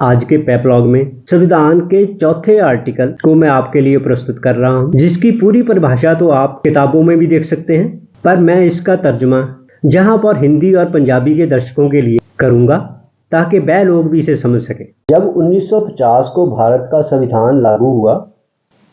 आज के पेप्लॉग में संविधान के चौथे आर्टिकल को मैं आपके लिए प्रस्तुत कर रहा हूं, जिसकी पूरी परिभाषा तो आप किताबों में भी देख सकते हैं, पर मैं इसका तर्जुमा जहां पर हिंदी और पंजाबी के दर्शकों के लिए करूंगा ताकि वह लोग भी इसे समझ सकें। जब 1950 को भारत का संविधान लागू हुआ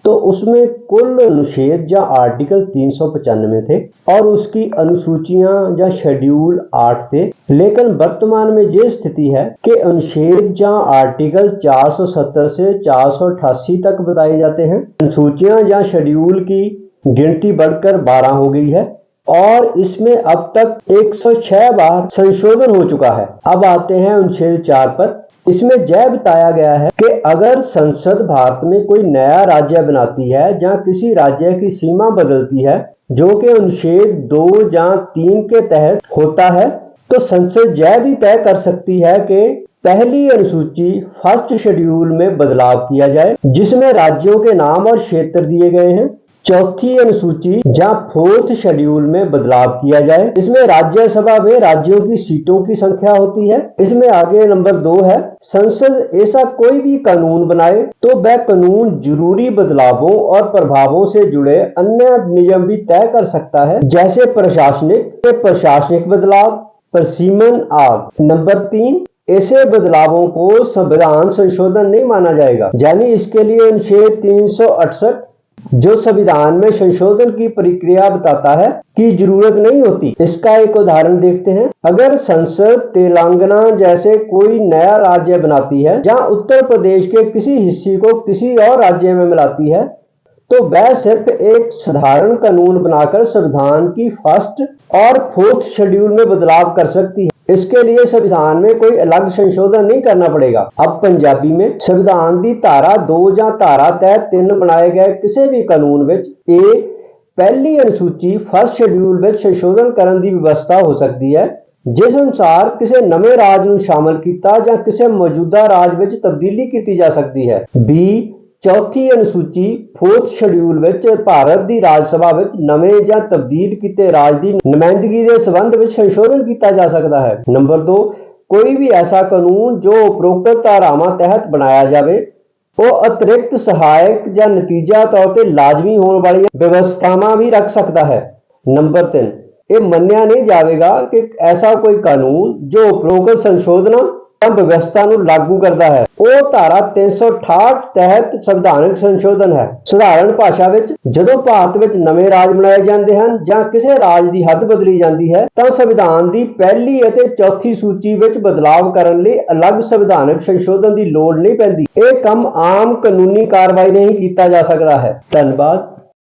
तो उसमें कुल अनुच्छेद या आर्टिकल 395 थे और उसकी अनुसूचियां या शेड्यूल 8 थे। लेकिन वर्तमान में ये स्थिति है कि अनुच्छेद या आर्टिकल 470 से 488 तक बताए जाते हैं। अनुसूचियां या शेड्यूल की गिनती बढ़कर 12 हो गई है और इसमें अब तक 106 बार संशोधन हो चुका है। अब आते हैं अनुच्छेद 4 पर। इसमें यह बताया गया है कि अगर संसद भारत में कोई नया राज्य बनाती है या किसी राज्य की सीमा बदलती है जो कि अनुच्छेद 2 या 3 के तहत होता है, तो संसद यह भी तय कर सकती है कि पहली अनुसूची फर्स्ट शेड्यूल में बदलाव किया जाए, जिसमें राज्यों के नाम और क्षेत्र दिए गए हैं। चौथी अनुसूची या फोर्थ शेड्यूल में बदलाव किया जाए, इसमें राज्यसभा में राज्यों की सीटों की संख्या होती है। इसमें आगे नंबर 2 है, संसद ऐसा कोई भी कानून बनाए तो वह कानून जरूरी बदलावों और प्रभावों से जुड़े अन्य नियम भी तय कर सकता है, जैसे प्रशासनिक बदलाव, परिसीमन आदि। नंबर 3, ऐसे बदलावों को संविधान संशोधन नहीं माना जाएगा, यानी इसके लिए अनुच्छेद 368 जो संविधान में संशोधन की प्रक्रिया बताता है की जरूरत नहीं होती। इसका एक उदाहरण देखते हैं। अगर संसद तेलंगाना जैसे कोई नया राज्य बनाती है या उत्तर प्रदेश के किसी हिस्से को किसी और राज्य में मिलाती है, तो वह सिर्फ एक साधारण कानून बनाकर संविधान की फर्स्ट और फोर्थ शेड्यूल में बदलाव कर सकती है। इसके लिए संविधान में कोई अलग संशोधन नहीं करना पड़ेगा। अब पंजाबी में संविधान की धारा 2 या धारा तहत 3 बनाए गए किसी भी कानून विच पहली अनुसूची फर्स्ट शेड्यूल में संशोधन करने की व्यवस्था हो सकती है, जिस अनुसार किसी नवे राज में शामिल किया या किसी मौजूदा राज में तब्दीली की जा सकती है। बी, चौथी अनुसूची फोर्थ शेड्यूल विच भारत की राजसभा विच नवे या तब्दील किए राज की नुमाइंदगी के संबंध में संशोधन किया जा सकता है। नंबर 2, कोई भी ऐसा कानून जो उपरोक्त धारावां तहत बनाया जाए वो अतिरिक्त सहायक या नतीजा तौर पर लाजमी होने वाली व्यवस्थावां भी रख सकता है। नंबर 3, ये मन्निया नहीं जाएगा कि ऐसा कोई कानून जो उपरोक्त संशोधन व्यवस्था लागू करता है वो धारा 368 तहत संविधानिक संशोधन है। साधारण भाषा विच जदों भारत विच नवे राज बनाए जाते हैं या किसी राज की हद बदली जाती है तो संविधान की पहली और चौथी सूची विच बदलाव करने लिए अलग संविधानिक संशोधन की लोड़ नहीं पैंदी। यह काम आम कानूनी कार्रवाई नहीं किया जा सकता है। धन्यवाद।